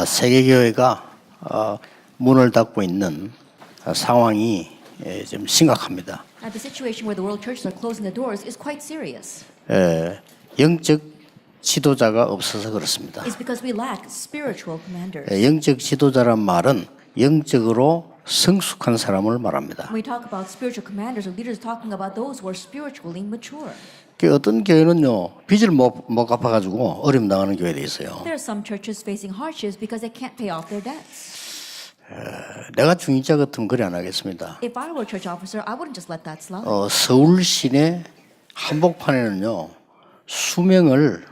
세계교회가 문을 닫고 있는 상황이 좀 심각합니다. The situation where the world churches are closing the doors is quite serious. 영적 지도자가 없어서 그렇습니다. It's because we lack spiritual commanders. 영적 지도자란 말은 영적으로 성숙한 사람을 말합니다. When we talk about spiritual commanders or leaders, talking about those who are spiritually mature. 어떤 교회는요 빚을 못 갚아가지고 어려움 당하는 교회도 있어요. There are some churches facing hardships because they can't pay off their debts. 내가 중직자 같으면 그래 안 하겠습니다. If I were a church officer, I wouldn't just let that slide. 서울 시내 한복판에는요 수명을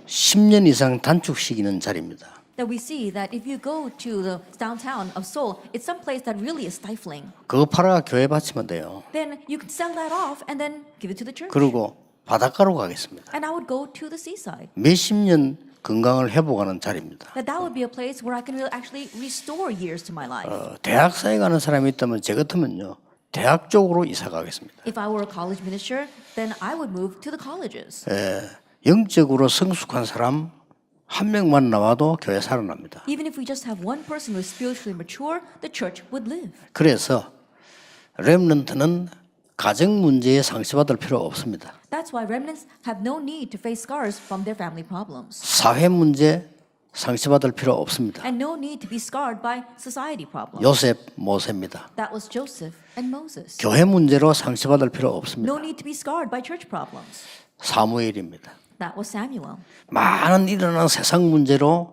10년 이상 단축시키는 자리입니다. That we see that if you go to the downtown of Seoul, it's some place that really is stifling. 그거 팔아가 교회 바치면 돼요. Then you could sell that off and then give it to the church. 그리고 바닷가로 가겠습니다. And I would go to the seaside. 몇십 년 건강을 회복하는 자리입니다. That would be a place where I can really actually restore years to my life. 대학사에 가는 사람이 있다면 제 같으면요 대학 쪽으로 이사 가겠습니다. If I were a college minister, then I would move to the colleges. 영적으로 성숙한 사람 한 명만 나와도 교회 살아납니다. Even if we just have one person who is spiritually mature, the church would live. 그래서 렘넌트는 가정 문제에 상처받을 필요 없습니다. That's why remnants have no need to face scars from their family problems. 사회 문제 상처받을 필요 없습니다. And no need to be scarred by society problems. 요셉, 모세입니다. That was Joseph and Moses. 교회 문제로 상처받을 필요 없습니다. No need to be scarred by church problems. 사무엘입니다. That was Samuel. 많은 일어나는 세상 문제로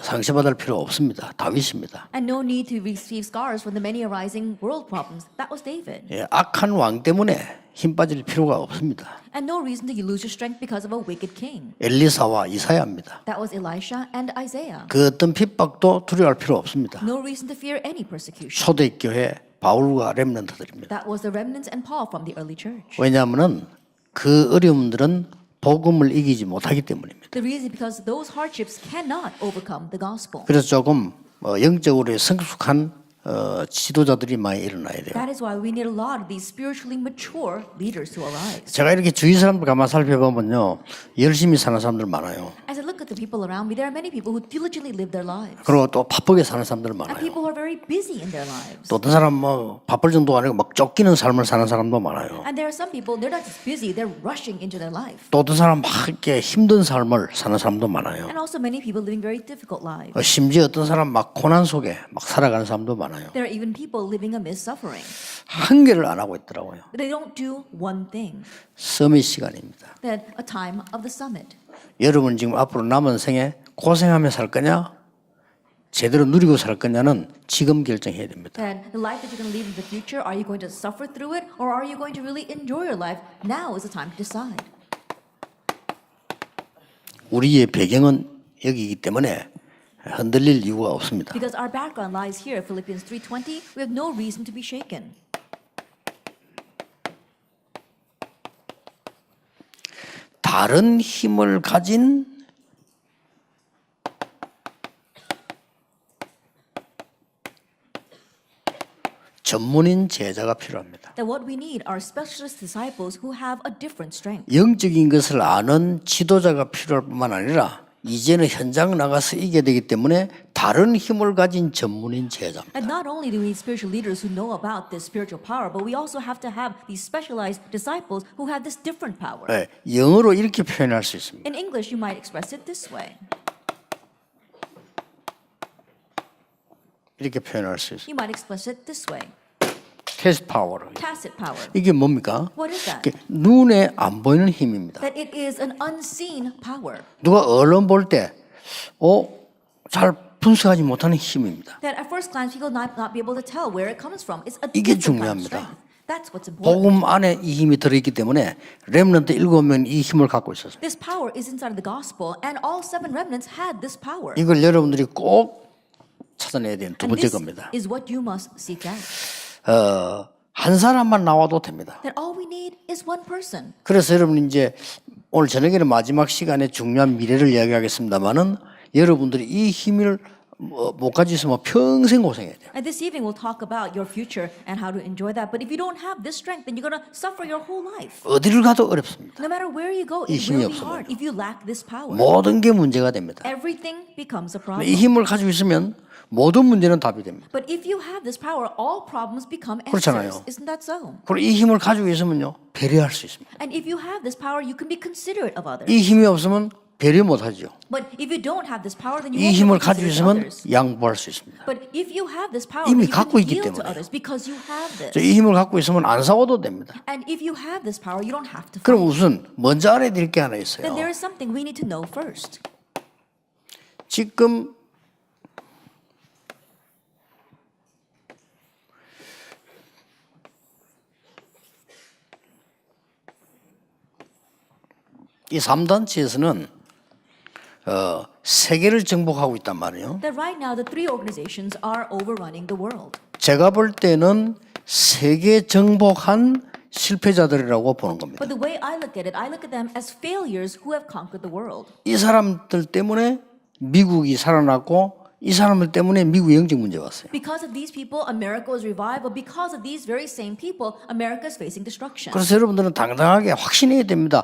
상처받을 필요 없습니다. 다윗입니다. And no need to receive scars from the many arising world problems. That was David. 악한 왕 때문에 힘 빠질 필요가 없습니다. And no reason to lose your strength because of a wicked king. 엘리사와 이사야입니다. That was Elisha and Isaiah. 그 어떤 핍박도 두려워할 필요 없습니다. No reason to fear any persecution. 초대교회 바울과 렘넌트들입니다. That was the remnants and Paul from the early church. 왜냐하면 그 어려움들은 복음을 이기지 못하기 때문입니다. The reason is because those hardships cannot overcome the gospel. 그래서 조금 영적으로 성숙한 지도자들이 많이 일어나야 돼요. That is why we need a lot of these spiritually mature leaders to arise. 제가 이렇게 주위 사람들 가만 살펴보면요 열심히 사는 사람들 많아요. As I look at the people around me, there are many people who diligently live their lives. 그리고 또 바쁘게 사는 사람들 And 많아요. people who are very busy in their lives. 또 어떤 사람 바쁠 정도가 아니고 막 쫓기는 삶을 사는 사람도 많아요. And there are some people, they're not just busy, they're rushing into their life. 또 어떤 사람 막 이렇게 힘든 삶을 사는 사람도 많아요. And also many people living very difficult lives. 심지어 어떤 사람 막 고난 속에 막 살아가는 사람도 많아요. There are even people living amidst suffering. 한 개를 안 하고 있더라고요. They don't do one thing. 서밋 시간입니다. Then a time of the summit. 여러분 지금 앞으로 남은 생에 고생하며 살 거냐? 제대로 누리고 살 거냐는 지금 결정해야 됩니다. Then the life that you're going to live in the future, are you going to suffer through it or are you going to really enjoy your life? Now is the time to decide. 우리의 배경은 여기이기 때문에 흔들릴 이유가 없습니다. Because our background lies here, Philippians 3:20, we have no reason to be shaken. 다른 힘을 가진 전문인 제자가 필요합니다. That what we need are specialist disciples who have a different strength. 영적인 것을 아는 지도자가 필요할 뿐만 아니라 이제는 현장 나가서 이겨야 되기 때문에 다른 힘을 가진 전문인 제자입니다. And not only do we need spiritual leaders who know about this spiritual power, but we also have to have these specialized disciples who have this different power. 네, 영어로 이렇게 표현할 수 있습니다. In English, you might express it this way. 이렇게 표현할 수 있습니다. You might express it this way. 테스트 파워. Tacit power. 이게 뭡니까? What is that? 눈에 안 보이는 힘입니다. That it is an unseen power. 누가 언론 볼 때, 잘 분석하지 못하는 힘입니다. That at first glance people not be able to tell where it comes from. It's a 이게 different kind of 중요합니다. strength. That's what's important. 복음 안에 이 힘이 들어있기 때문에 렘넌트 7명 이 힘을 갖고 있었어요. This power is inside of the gospel, and all 7 remnants had this power. 이걸 여러분들이 꼭 찾아내야 되는 두 And 번째 this 겁니다. is what you must seek out. 한 사람만 나와도 됩니다. That all we need is one person. 그래서 여러분 이제 오늘 저녁에는 마지막 시간에 중요한 미래를 이야기하겠습니다만은 여러분들이 이 힘을 못 가지고 있으면 평생 고생해야 돼요. And this evening we'll talk about your future and how to enjoy that. But if you don't have this strength, then you're going to suffer your whole life. 어디를 가도 어렵습니다. No matter where you go, 이 it 힘이 will be 없으면요. hard if you lack this power. 모든 게 문제가 됩니다. Everything becomes a problem. 이 힘을 가지고 있으면 모든 문제는 답이 됩니다. But if you have this power, all problems become 그렇잖아요. answers. Isn't that so? 그리고 이 힘을 가지고 있으면요 배려할 수 있습니다. And if you have this power, you can be considerate of others. 이 힘이 없으면 배려 못하죠. But if you don't have this power, then you 이 won't be 힘을 가지고 considerate of 있으면 others. 양보할 수 있습니다. But if you have this power, 이미 then you 갖고 can 있기 yield to 때문에. others because you have this. 이 힘을 갖고 있으면 안 싸워도 됩니다. And if you have this power, you don't have to 그럼 fight. 우선 먼저 알아야 될 게 하나 있어요. Then there is something we need to know first. 지금 이 3단체에서는 세계를 정복하고 있단 말이에요. That right now the three organizations are overrunning the world. 제가 볼 때는 세계 정복한 실패자들이라고 보는 겁니다. But the way I look at it, I look at them as failures who have conquered the world. 이 사람들 때문에 미국이 살아났고 이 사람들 때문에 미국의 영적 문제가 왔어요. Because of these people, America was revived, but because of these very same people, America is facing destruction. 그래서 여러분들은 당당하게 확신해야 됩니다.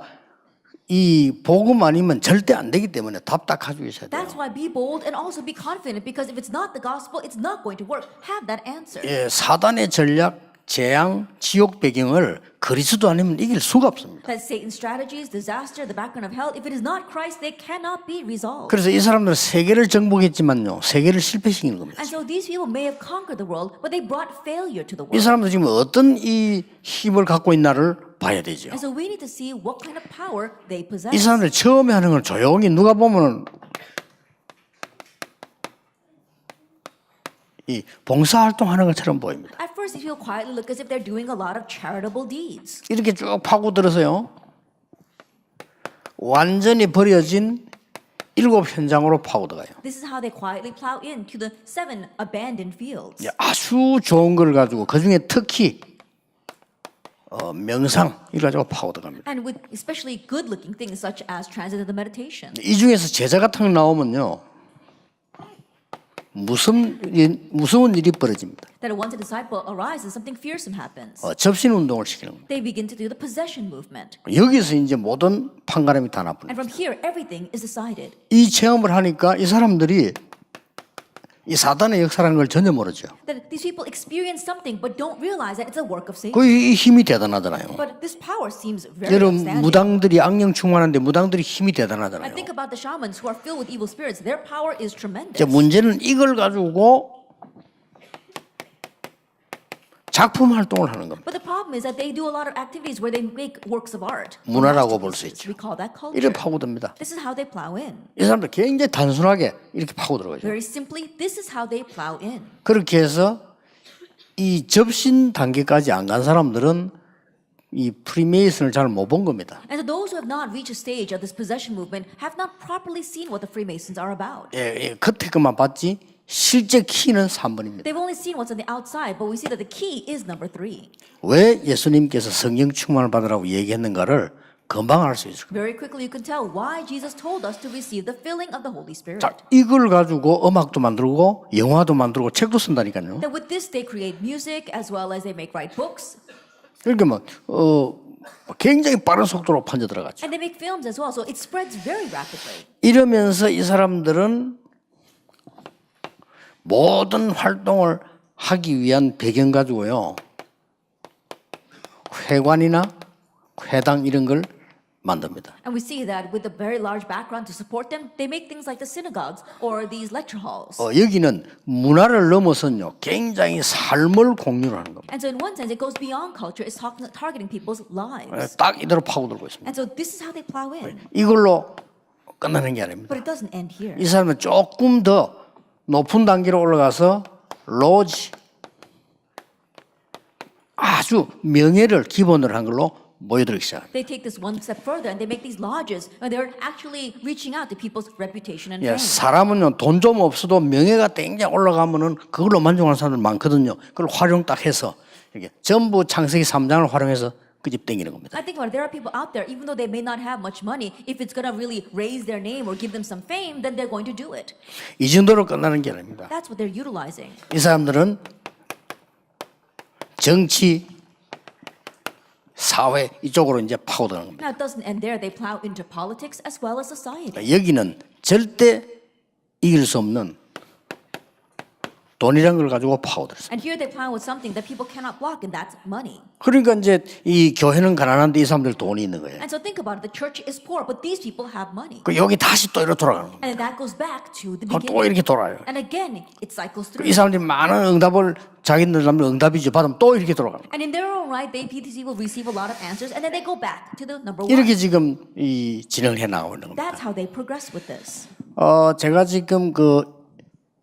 이 복음 아니면 절대 안 되기 때문에 답 딱 가지고 있어야 돼요. That's why be bold and also be confident, because if it's not the gospel, it's not going to work. Have that answer. 예, 사단의 전략, 재앙, 지옥 배경을 그리스도 아니면 이길 수가 없습니다. That Satan's strategies, disaster, the background of hell, if it is not Christ, they cannot be resolved. 그래서 이 사람들은 세계를 정복했지만요, 세계를 실패시킨 겁니다. And so these people may have conquered the world, but they brought failure to the 이 world. 사람들 지금 어떤 이 힘을 갖고 있나를 봐야 되죠. And so we need to see what kind of power they possess. 이 사람들 처음에 하는 걸 조용히 누가 보면은 이 봉사활동하는 것처럼 보입니다. At first, they feel quietly look as if they're doing a lot of charitable deeds. 이렇게 쭉 파고들어서요, 완전히 버려진 7 현장으로 파고들어가요. This is how they quietly plow into the 7 abandoned fields. 아주 좋은 걸 가지고 그 중에 특히 명상 이걸 가지고 파고들어갑니다. And with especially good-looking things such as transcendental meditation. 이 중에서 제자 같은 거 나오면요, 무서운 일이 벌어집니다. That once a disciple arises, something fearsome happens. 접신 운동을 시키는 겁니다. They begin to do the possession movement. 여기서 이제 모든 판가름이 다 And 나쁩니다. from here, everything is decided. 이 체험을 하니까 이 사람들이 이 사단의 역사라는 걸 전혀 모르죠. That these people experience something but don't realize that it's a work of Satan. 이 힘이 대단하잖아요. But this power seems very 여러분 outstanding. 무당들이 악령 충만한데 무당들이 힘이 I 대단하잖아요. think about the shamans who are filled with evil spirits. Their power is tremendous. 이제 문제는 이걸 가지고 작품 활동을 하는 겁니다. But the problem is that they do a lot of activities where they make works of art. 문화라고 볼 수 Masterpieces. 있죠. We call that 이래 culture. 파고듭니다. This is how they plow in. 이 사람들 굉장히 단순하게 이렇게 파고들어가죠. Very simply, this is how they plow in. 그렇게 해서 이 접신 단계까지 안 간 사람들은 이 프리메이슨을 잘 못 본 겁니다. And so those who have not reached a stage of this possession movement have not properly seen what the Freemasons are about. 예, 겉에 것만 봤지 실제 키는 3번입니다. They've only seen what's on the outside, but we see that the key is number 3. 왜 예수님께서 성령 충만을 받으라고 얘기했는가를 금방 알 수 있을 겁니다. Very quickly, you can tell why Jesus told us to receive the filling of the Holy Spirit. 자, 이걸 가지고 음악도 만들고 영화도 만들고 책도 쓴다니까요. That with this, they create music as well as they write books. 그러니까 뭐 굉장히 빠른 속도로 번져 들어갔죠. And they make films as well, so it spreads very rapidly. 이러면서 이 사람들은 모든 활동을 하기 위한 배경 가지고요, 회관이나 회당 이런 걸 만듭니다. And we see that with a very large background to support them, they make things like the synagogues or these lecture halls. 여기는 문화를 넘어서는요, 굉장히 삶을 공유를 하는 겁니다. And so in one sense, it goes beyond culture. It's targeting people's lives. 딱 이대로 파고들고 있습니다. And so this is how they plow in. 이걸로 끝나는 게 아닙니다. But it doesn't end here. 이 사람은 조금 더 높은 단계로 올라가서 로지, 아주 명예를 기본으로 한 걸로 모여들기 시작합니다. They take this one step further and they make these lodges and they're actually reaching out to people's reputation and 예, fame. 사람은요, 돈 좀 없어도 명예가 굉장히 올라가면은 그걸로 만족하는 사람들 많거든요. 그걸 활용 딱 해서 이렇게 전부 창세기 3장을 활용해서 끄집 땡기는 겁니다. I think about it, there are people out there, even though they may not have much money, if it's going to really raise their name or give them some fame, then they're going to do it. 이 정도로 끝나는 게 아닙니다. That's what they're utilizing. 이 사람들은 정치, 사회 이쪽으로 이제 파고드는 겁니다. Now, it doesn't end there. They plow into politics as well as society. 여기는 절대 이길 수 없는 돈이란 걸 가지고 파고들었어요. And here they plow with something that people cannot block, and that's money. 그러니까 이제 이 교회는 가난한데 이 사람들 돈이 있는 거예요. And so think about it. The church is poor, but these people have money. 그 여기 다시 또 이렇게 돌아가는 겁니다. And that goes back to the 그럼 또 beginning. 이렇게 돌아요. And again, it cycles 이 through. 사람들이 많은 응답을 자기들 남들 응답이죠 받으면 또 이렇게 돌아가는 거예요. And in their own right, these people receive a lot of answers, and then they go back to the number one. 이렇게 지금 이 진행을 해 나가고 있는 겁니다. That's how they progress with this. 제가 지금 그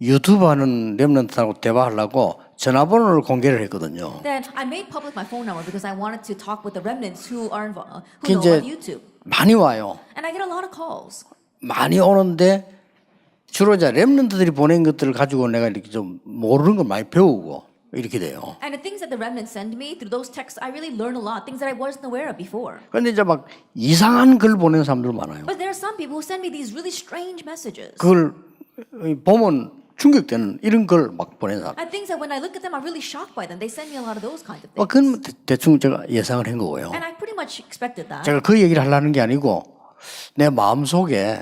유튜브 하는 렘넌트하고 대화하려고 전화번호를 공개를 했거든요. Then I made public my phone number because I wanted to talk with the remnants who are involved, who 그 know 이제 about YouTube. 많이 와요. And I get a lot of calls. 많이 오는데 주로 이제 렘넌트들이 보낸 것들을 가지고 내가 이렇게 좀 모르는 걸 많이 배우고 이렇게 돼요. And the things that the remnants send me through those texts, I really learn a lot, things that I wasn't aware of before. 그런데 이제 막 이상한 글 보내는 사람들 많아요. But there are some people who send me these really strange messages. 그걸 보면 충격되는 이런 걸 막 보내는 사람. And things that when I look at them, I'm really shocked by them. They send me a lot of those kinds of things. 그건 대충 제가 예상을 한 거고요. And I pretty much expected that. 제가 그 얘기를 하려는 게 아니고 내 마음속에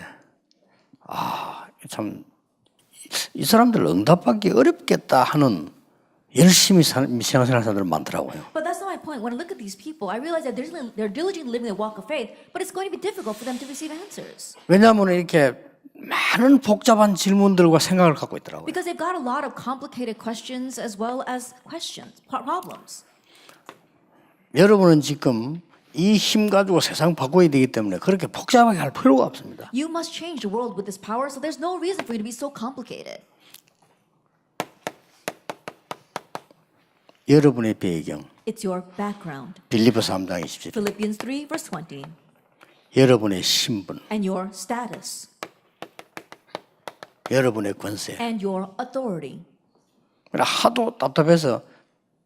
참 이 사람들 응답받기 어렵겠다 하는 열심히 신앙생활 하는 사람들 많더라고요. But that's not my point. When I look at these people, I realize that they're diligently living the walk of faith, but it's going to be difficult for them to receive answers. 왜냐하면 이렇게 많은 복잡한 질문들과 생각을 갖고 있더라고요. Because they've got a lot of complicated questions as well as problems. 여러분은 지금 이 힘 가지고 세상 바꿔야 되기 때문에 그렇게 복잡하게 할 필요가 없습니다. You must change the world with this power, so there's no reason for you to be so complicated. 여러분의 배경 It's your background. 빌립보서 3장 27절 Philippians 3, verse 20. 여러분의 신분 And your status. 여러분의 권세 And your authority. 하도 답답해서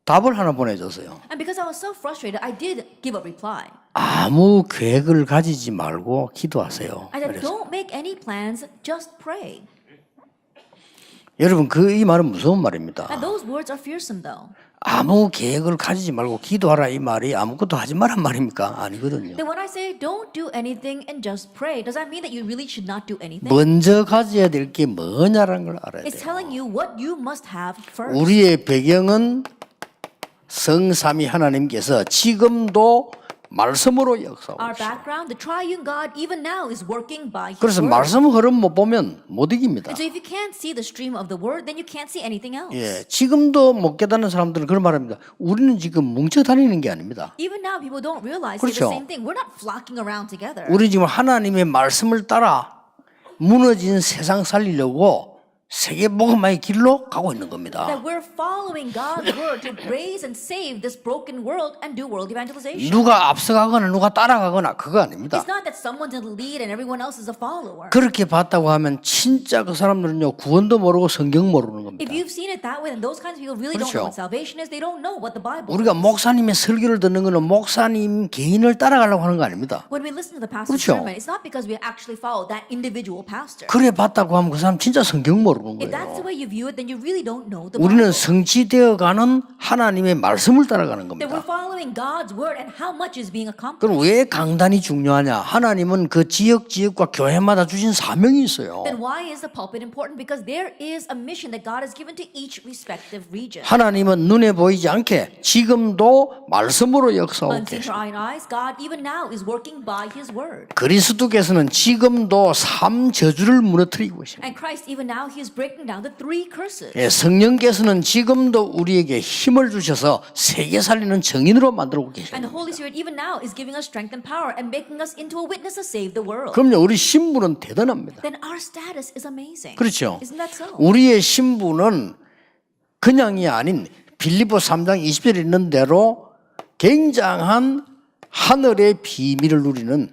답을 하나 보내줬어요. And because I was so frustrated, I did give a reply. 아무 계획을 가지지 말고 기도하세요. I said, 그래서 don't make any plans, just pray. 여러분 이 말은 무서운 말입니다. And those words are fearsome though. 아무 계획을 가지지 말고 기도하라 이 말이 아무것도 하지 말란 말입니까? 아니거든요. Then when I say don't do anything and just pray, does that mean that you really should not do anything? 먼저 가져야 될 게 뭐냐라는 걸 알아야 It's 돼요. telling you what you must have first. 우리의 배경은 성삼위 하나님께서 지금도 말씀으로 역사하고 Our 있어요. background, the triune God, even now is working by His 그래서 word. 말씀 흐름 못 보면 못 이깁니다. And so if you can't see the stream of the word, then you can't see anything else. 예, 지금도 못 깨닫는 사람들은 그런 말합니다. 우리는 지금 뭉쳐 다니는 게 아닙니다. Even now, people don't realize say 그렇죠. the same thing. We're not flocking around together. 우리 지금 하나님의 말씀을 따라 무너진 세상 살리려고 세계 복음화의 길로 가고 있는 겁니다. That we're following God's word to raise and save this broken world and do world evangelization. 누가 앞서가거나 누가 따라가거나 그거 아닙니다. It's not that someone's in the lead and everyone else is a follower. 그렇게 봤다고 하면 진짜 그 사람들은요 구원도 모르고 성경 모르는 겁니다. If you've seen it that way, then those kinds of people really don't know 그렇죠. what salvation is. They don't know what the Bible 우리가 is. 목사님의 설교를 듣는 것은 목사님 개인을 따라가려고 하는 거 아닙니다. When we listen to the pastor's 그렇죠. sermon, it's not because we actually follow that individual pastor. 그래 봤다고 하면 그 사람 진짜 성경 모르는 If that's the 거예요. way you view it, then you really don't know the 우리는 Bible. 성취되어가는 하나님의 말씀을 따라가는 That we're 겁니다. following God's word and how much is being accomplished. 그럼 왜 강단이 중요하냐? 하나님은 그 지역과 교회마다 주신 사명이 있어요. Then why is the pulpit important? Because there is a mission that God has given to each respective region. 하나님은 눈에 보이지 않게 지금도 말씀으로 역사하고 Unseen to 계십니다. our own eyes, God even now is working by His word. 그리스도께서는 지금도 3저주를 무너뜨리고 계십니다. And Christ even now, He is breaking down the 3 curses. 예, 성령께서는 지금도 우리에게 힘을 주셔서 세계 살리는 증인으로 만들고 And the 계십니다. Holy Spirit even now is giving us strength and power and making us into a witness to save the world. 그럼요, 우리 신분은 대단합니다. Then our status is amazing. 그렇죠. Isn't that so? 우리의 신분은 그냥이 아닌 빌립보 3장 20절에 있는 대로 굉장한 하늘의 비밀을 누리는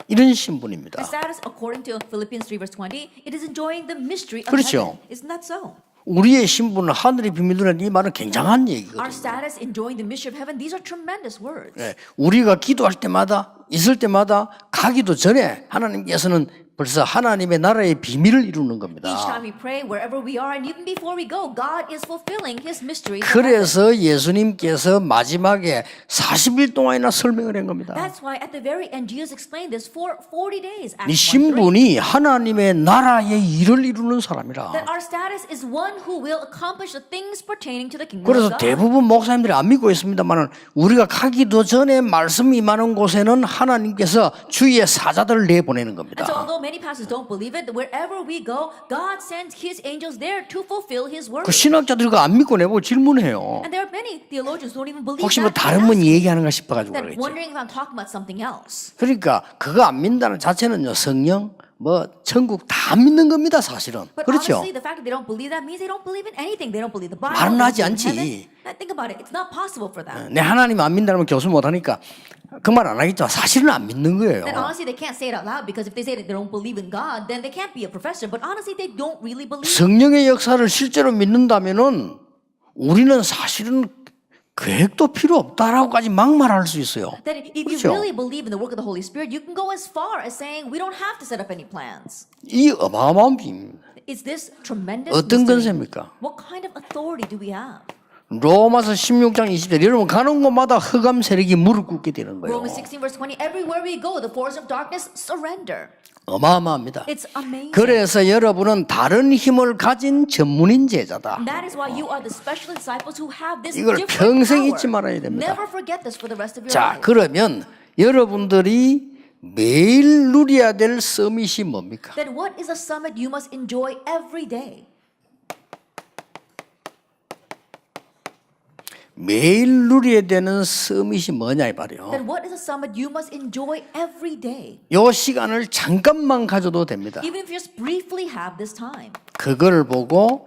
이런 신분입니다. The status, according to Philippians 3 verse 20, it is enjoying the mystery of 그렇죠. heaven. Isn't that so? 우리의 신분은 하늘의 비밀이라는 이 말은 굉장한 얘기거든요. Our status, enjoying the mystery of heaven, these are tremendous words. 예, 우리가 기도할 때마다 있을 때마다 가기도 전에 하나님께서는 벌써 하나님의 나라의 비밀을 이루는 Each 겁니다. time we pray, wherever we are, and even before we go, God is fulfilling His mystery. of heaven. 그래서 예수님께서 마지막에 40일 동안이나 설명을 한 겁니다. That's why at the very end, Jesus explained this for 40 days. 네 Acts 1:3. 신분이 하나님의 나라의 일을 이루는 사람이라. That our status is one who will accomplish the things pertaining to the kingdom 그래서 of God. 대부분 목사님들이 안 믿고 있습니다만 우리가 가기도 전에 말씀이 임하는 곳에는 하나님께서 주위의 사자들을 내보내는 겁니다. And so although many pastors don't believe it, wherever we go, God sends His angels there to fulfill His word. 그 신학자들이 그거 안 믿고 내보고 질문해요. And there are many theologians who don't even believe 혹시 뭐 that. 다른 분 얘기하는가 싶어가지고 That 그러겠지. wondering if I'm talking about something else. 그러니까 그거 안 믿는다는 자체는요, 성령, 뭐 천국 다 안 믿는 겁니다, 사실은. But 그렇죠? honestly, the fact that they don't believe that means they don't believe in anything. They don't believe the Bible. 말은 they don't 하지 believe in 않지. heaven. Now, think about it. It's not possible for them. 내 하나님 안 믿는다면 교수 못하니까 그 말 안 하겠죠. 사실은 안 믿는 거예요. Then honestly, they can't say it out loud because if they say that they don't believe in God, then they can't be a professor. But honestly, they don't really believe. 성령의 역사를 실제로 믿는다면은 우리는 사실은 계획도 필요 없다라고까지 막말할 수 있어요. That if you 그렇죠? really believe in the work of the Holy Spirit, you can go as far as saying we don't have to set up any plans. 이 어마어마한 비밀입니다. Is this tremendous 어떤 mystery? 건세입니까? What kind of authority do we have? 로마서 16장 20절 여러분 가는 곳마다 흑암 세력이 무릎 꿇게 되는 거예요. Romans 16 verse 20. Everywhere we go, the forces of darkness surrender. 어마어마합니다. It's amazing. 그래서 여러분은 다른 힘을 가진 전문인 제자다. And that is why you are the special disciples who have this 이걸 different 평생 power. 잊지 말아야 됩니다. Never forget this for the rest of your 자, life. 그러면 여러분들이 매일 누려야 될 서밋이 뭡니까? Then what is a summit you must enjoy every day? 매일 누려야 되는 서밋이 뭐냐 이 말이에요. Then what is a summit you must enjoy every day? 요 시간을 잠깐만 가져도 됩니다. Even if you just briefly have this time. 그걸 보고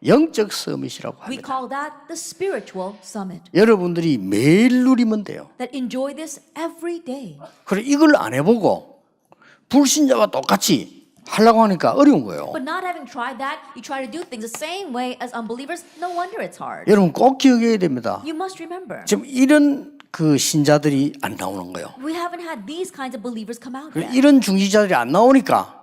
영적 서밋이라고 We 합니다. call that the spiritual summit. 여러분들이 매일 누리면 돼요. That enjoy this every day. 그래 이걸 안 해보고 불신자와 똑같이 하려고 하니까 어려운 거예요. But not having tried that, you try to do things the same way as unbelievers, no wonder it's hard. 여러분 꼭 기억해야 됩니다. You must remember, 지금 이런 그 신자들이 안 나오는 거예요. we haven't had these kinds of believers come out yet. 이런 중지자들이 안 나오니까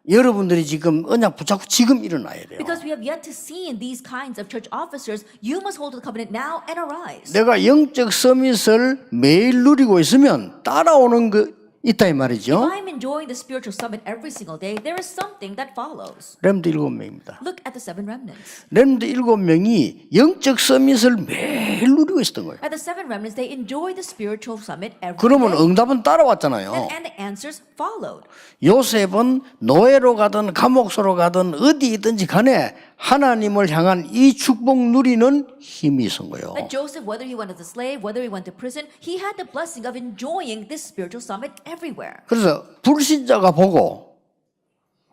여러분들이 지금 언약 붙잡고 지금 일어나야 돼요. Because we have yet to see in these kinds of church officers, you must hold to the covenant now and arise. 내가 영적 서밋을 매일 누리고 있으면 따라오는 거 있다 이 If 말이죠. I'm enjoying the spiritual summit every single day, there is something that follows. 렘드 7명입니다. Look at the 7 remnants. 렘드 7명이 영적 서밋을 매일 누리고 있었던 거예요. At the 7 remnants, they enjoy the spiritual summit every 그러면 day. 응답은 따라왔잖아요. And the answers followed. 요셉은 노예로 가든 감옥소로 가든 어디 있든지 간에 하나님을 향한 이 축복 누리는 힘이 있은 거예요. That Joseph, whether he went as a slave, whether he went to prison, he had the blessing of enjoying this spiritual summit everywhere. 그래서 불신자가 보고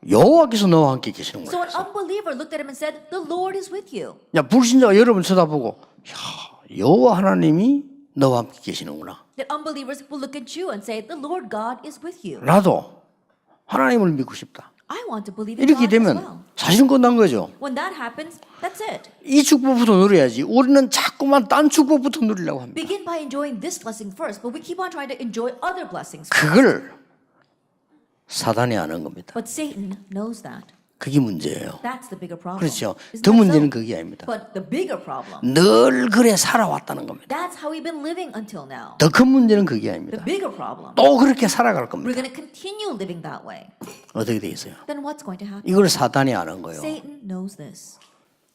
여호와께서 너와 함께 계시는 So 거예요. an unbeliever looked at him and said, "The Lord is with you." 야, 불신자가 여러분 쳐다보고 야, 여호와 하나님이 너와 함께 계시는구나. That unbelievers will look at you and say, "The Lord God is with you." 나도 하나님을 믿고 싶다. I want to believe in 이렇게 God as well. 되면 사실은 끝난 거죠. When that happens, that's it. 이 축복부터 누려야지. 우리는 자꾸만 딴 축복부터 누리려고 합니다. Begin by enjoying this blessing first, but we keep on trying to enjoy other blessings. 그걸 사단이 아는 겁니다. But Satan knows that. 그게 문제예요. That's the bigger problem. 그렇죠. Isn't 더 that 문제는 so? 그게 아닙니다. But the bigger problem, 늘 그래 살아왔다는 겁니다. that's how we've been living until now. 더 큰 문제는 그게 The 아닙니다. bigger problem, 또 그렇게 살아갈 we're 겁니다. going to continue living that way. 어떻게 돼 있어요? Then what's going to happen? 이걸 사단이 아는 거예요. Satan knows this.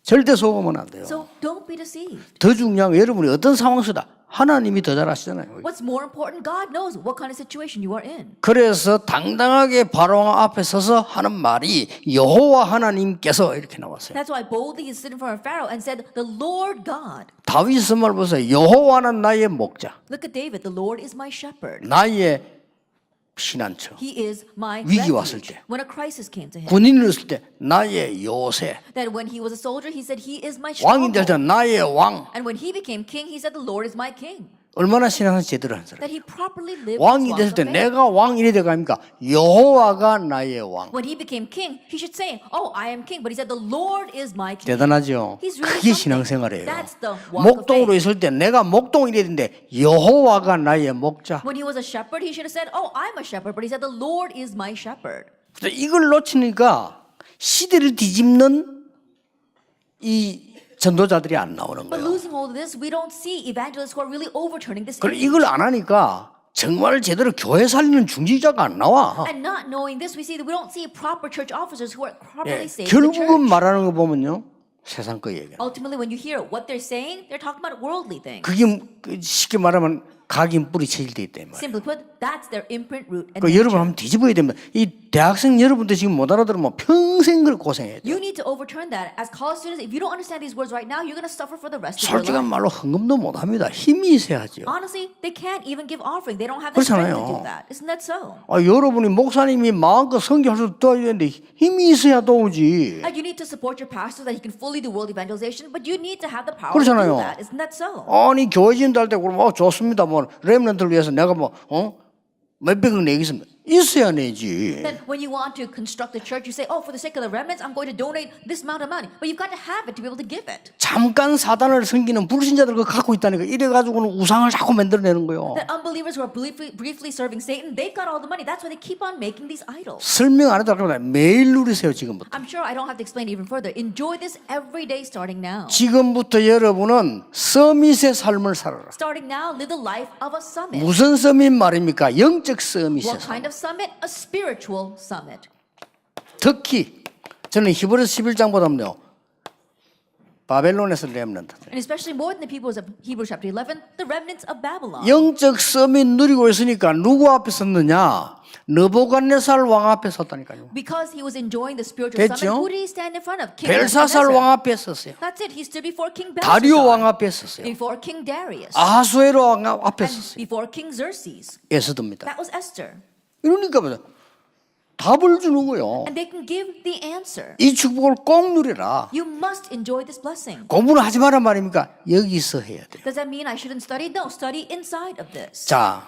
절대 속으면 안 돼요. So don't be deceived. 더 중요한 건 여러분이 어떤 상황에서다 하나님이 더 잘 아시잖아요. What's more important, God knows what kind of situation you are in. 그래서 당당하게 바로왕 앞에 서서 하는 말이 여호와 하나님께서 이렇게 나왔어요. That's why boldly he stood in front of Pharaoh and said, "The Lord God." 다윗의 말 보세요. 여호와는 나의 목자, Look at David. The Lord is my shepherd. 나의 피난처. He is my 위기 왔을 refuge. 때. When a crisis came to him. 군인이었을 때 나의 요새, That when he was a soldier, he said, "He is my 왕이 될 stronghold." 때 나의 왕. And when he became king, he said, "The Lord is my king." 얼마나 신앙을 제대로 한 사람. that he properly lived 왕이 his 됐을 walk 때 of faith. 내가 왕 이래 돼가 아닙니까? 여호와가 나의 왕. When he became king, he should say, "Oh, I am king," but he said, "The Lord is my king." 대단하죠. He's really 그게 something. 신앙생활이에요. That's the walk of 목동으로 faith. 있을 때 내가 목동 이래 된데 여호와가 나의 목자. When he was a shepherd, he should have said, "Oh, I'm a shepherd," but he said, "The Lord is my shepherd." 그래서 이걸 놓치니까 시대를 뒤집는 이 전도자들이 안 나오는 But 거예요. losing all of this, we don't see evangelists who are really overturning this. 그럼 image. 이걸 안 하니까 정말 제대로 교회 살리는 중직자가 안 나와. And not knowing this, we see that we don't see proper church officers who are 예, properly saved in the 결국은 church. 말하는 거 보면요. 세상 거 얘기야. Ultimately, when you hear what they're saying, they're talking about worldly things. 그게 쉽게 말하면 각인 뿌리 체질돼 있다 이 말이에요. Simply put, that's their imprint, root, and 그 여러분 nature. 한번 뒤집어야 됩니다. 이 대학생 여러분들 지금 못 알아들으면 평생 그 고생해야 돼요. You need to overturn that. As college students, if you don't understand these words right now, you're going to suffer for the rest of your 솔직한 life. 말로 헌금도 못 합니다. 힘이 있어야죠. Honestly, they can't even give offering. They don't have the strength to 그렇잖아요. do that. Isn't that so? 여러분이 목사님이 마음껏 선교할 수 도와줘야 되는데 힘이 있어야 도우지. And you need to support your pastor that he can fully do world evangelization, but you need to have the power 그렇잖아요. to do that. Isn't that so? 아니 교회 진도 할 때 그러면 좋습니다. 뭐 렘넌트를 위해서 내가 몇백억 내겠습니다. 있어야 내지. Then when you want to construct a church, you say, "Oh, for the sake of the remnants, I'm going to donate this amount of money." But you've got to have it to be able to give it. 잠깐 사단을 섬기는 불신자들 그거 갖고 있다니까. 이래가지고는 우상을 자꾸 만들어내는 거예요. That unbelievers who are briefly serving Satan, they've got all the money. That's why they keep on making these idols. 설명 안 해도 알겠다. 매일 누리세요 지금부터. I'm sure I don't have to explain even further. Enjoy this every day starting now. 지금부터 여러분은 서밋의 삶을 살아라. Starting now, live the life of a summit. 무슨 서밋 말입니까? 영적 서밋이에요. What kind of summit? A spiritual summit. 특히 저는 히브리서 11장보다는요. 바벨론에서 렘넌트. And especially more than the people of Hebrews chapter 11, the remnants of Babylon. 영적 서밋 누리고 있으니까 누구 앞에 섰느냐? 느부갓네살 왕 앞에 섰다니까요. Because he was enjoying the spiritual 됐죠? summit, who did he stand in front of? King 벨사살 왕 Nebuchadnezzar. 앞에 섰어요. That's it. He stood before King 다리오 왕 Belshazzar, 앞에 섰어요. before King Darius, 아하수에로 왕 앞에 and 섰어요. before King Xerxes. 에스더입니다. That was Esther. 이러니까 보자. 답을 주는 거예요. And they can give the answer. 이 축복을 꼭 누리라. You must enjoy this blessing. 공부는 하지 마란 말입니까? 여기서 해야 돼요. Does that mean I shouldn't study? No, study inside of this. 자,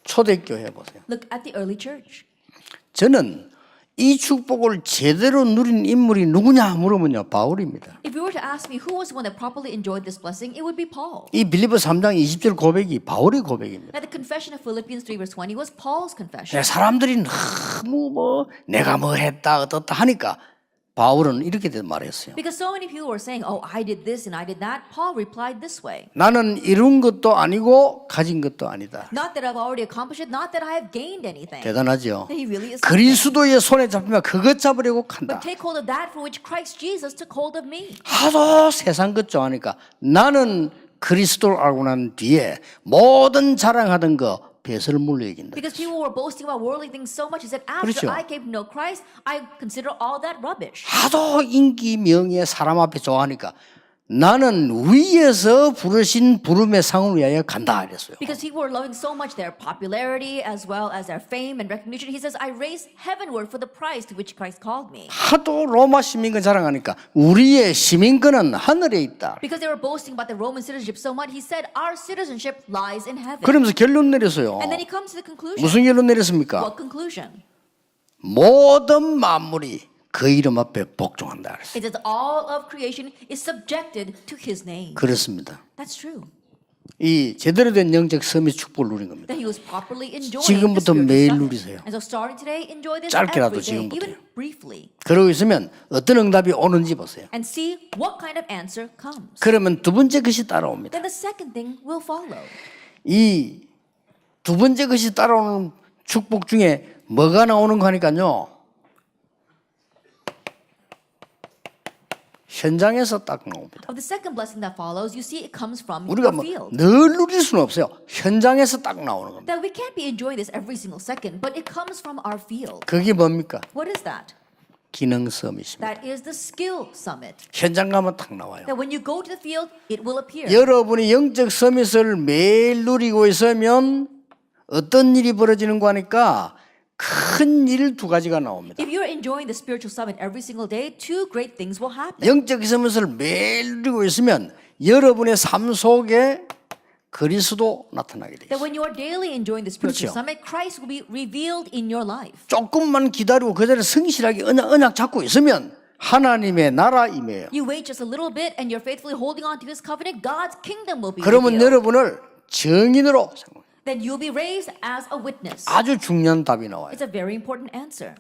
초대교회 해보세요. Look at the early church. 저는 이 축복을 제대로 누린 인물이 누구냐 물으면요. 바울입니다. If you were to ask me who was the one that properly enjoyed this blessing, it would be Paul. 이 빌립보 3장 20절 고백이 바울의 고백입니다. Now, the confession of Philippians 3 verse 20 was Paul's confession. 사람들이 너무 내가 뭐 했다 어떻다 하니까 바울은 이렇게 말했어요. Because so many people were saying, "Oh, I did this and I did that." Paul replied this way. 나는 이룬 것도 아니고 가진 것도 아니다. Not that I've already accomplished it, not that I have gained anything. 대단하죠. He really is. 그리스도의 손에 잡히면 그것 잡으려고 한다. But take hold of that for which Christ Jesus took hold of me. 하도 세상 것 좋아하니까 나는 그리스도를 알고 난 뒤에 모든 자랑하던 거 뱃을 물려이긴다. Because people were boasting about worldly things so much, he said, after 그렇죠. I came to know Christ, I consider all that rubbish. 하도 인기 명예 사람 앞에 좋아하니까 나는 위에서 부르신 부름의 상을 위하여 간다 이랬어요. Because people were loving so much their popularity as well as their fame and recognition, he says, I race heavenward for the prize to which Christ called me. 하도 로마 시민권 자랑하니까 우리의 시민권은 하늘에 있다. Because they were boasting about their Roman citizenship so much, he said, our citizenship lies in heaven. 그러면서 결론 내렸어요. And then he comes to the conclusion. 무슨 결론 내렸습니까? What conclusion? 모든 만물이 그 이름 앞에 복종한다 그랬어요. It says all of creation is subjected to his name. 그렇습니다. That's true. 이 제대로 된 영적 서밋 축복을 누린 겁니다. That he was properly enjoying 지금부터 the spiritual 매일 summit. 누리세요. And so starting today, enjoy this 짧게라도 every day, 지금부터요. even briefly. 그러고 있으면 어떤 응답이 오는지 보세요. And see what kind of answer comes. 그러면 두 번째 것이 따라옵니다. Then the second thing will follow. 이 두 번째 것이 따라오는 축복 중에 뭐가 나오는 거 하니까요. 현장에서 딱 나옵니다. Of the second blessing that follows, you see it comes from 우리가 the 뭐 field. 늘 누릴 수는 없어요. 현장에서 딱 나오는 겁니다. That we can't be enjoying this every single second, but it comes from our field. 그게 뭡니까? What is that? 기능 서밋입니다. That is the skill summit. 현장 가면 딱 나와요. That when you go to the field, it will appear. 여러분이 영적 서밋을 매일 누리고 있으면 어떤 일이 벌어지는 거 하니까 큰 일 두 가지가 나옵니다. If you're enjoying the spiritual summit every single day, two great things will happen. 영적 서밋을 매일 누리고 있으면 여러분의 삶 속에 그리스도 나타나게 되겠어요. That when you are daily enjoying the spiritual 그렇죠. summit, Christ will be revealed in your life. 조금만 기다리고 그 자리에 성실하게 언약 잡고 있으면 하나님의 나라 임해요. You wait just a little bit and you're faithfully holding on to this covenant, God's kingdom will be 그러면 revealed. 여러분을 증인으로 세워요. Then you'll be raised as a witness. 아주 중요한 답이 나와요. It's a very important answer.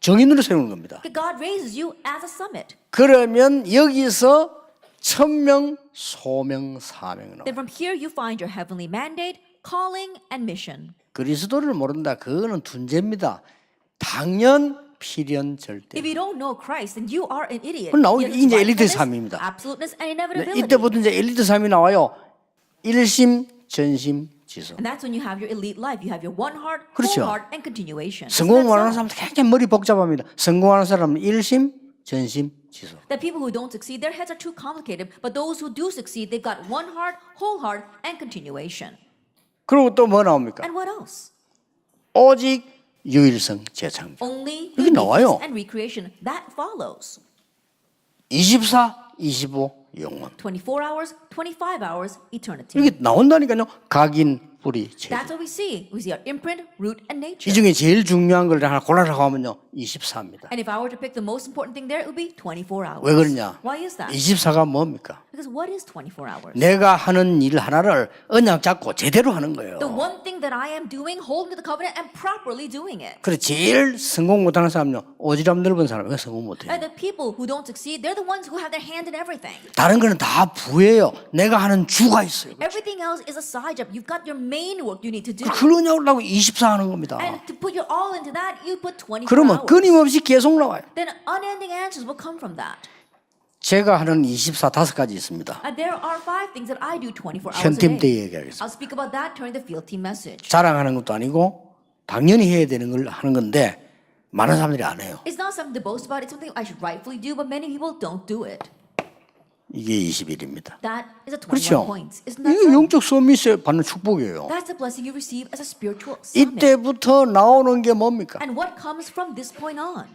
증인으로 세우는 겁니다. God raises you as a summit. 그러면 여기서 천명, 소명, 사명이 나와요. Then from here you find your heavenly mandate, calling, and mission. 그리스도를 모른다. 그거는 둔재입니다. 당연, 필연, 절대. If you don't know Christ, then you are an idiot. 그건 나오죠. It is 이제 엘리트 rightfulness, 삶입니다. absoluteness, and 네, inevitability. 이때부터 이제 엘리트 삶이 나와요. 일심, 전심, 지성. And that's when you have your elite life. You have your one heart, 그렇죠. whole heart, and continuation. Isn't 성공하는 that so? 사람들 굉장히 머리 복잡합니다. 성공하는 사람은 일심, 전심, 지성. That people who don't succeed, their heads are too complicated. But those who do succeed, they've got one heart, whole heart, and continuation. 그리고 또 뭐 나옵니까? And what else? 오직 유일성 재창조. Only 여기 나와요. uniqueness and recreation. That follows. 24, 25 영원. 24 hours, 25 hours, eternity. 이게 나온다니까요. 각인, 뿌리, 체. That's what we see. We see our imprint, root, and nature. 이 중에 제일 중요한 걸 하나 골라라고 하면요. 24입니다. And if I were to pick the most important thing there, it would be 24 hours. 왜 그러냐? Why is that? 24가 뭡니까? Because what is 24 hours? 내가 하는 일 하나를 언약 잡고 제대로 하는 거예요. The one thing that I am doing, holding to the covenant and properly doing it. 그래 제일 성공 못하는 사람은요. 오지랖 넓은 사람이 성공 못해요. And the people who don't succeed, they're the ones who have their hand in everything. 다른 거는 다 부예요. 내가 하는 주가 있어요. Everything else is a side job. You've got your main work you need to do. 그러냐고 24 하는 겁니다. And to put your all into that, you put 24 그러면 hours. 끊임없이 계속 나와요. Then unending answers will come from that. 제가 하는 24 다섯 가지 있습니다. And there are 5 things that I do 24 hours a 현팀 때 day. 얘기하겠습니다. I'll speak about that during the field team message. 자랑하는 것도 아니고 당연히 해야 되는 걸 하는 건데 많은 사람들이 안 해요. It's not something to boast about. It's something I should rightfully do, but many people don't do it. 이게 21입니다. That is a 21 그렇죠? points. Isn't that 이게 so? 영적 서밋에 받는 축복이에요. That's the blessing you receive as a spiritual summit. 이때부터 나오는 게 뭡니까? And what comes from this point on?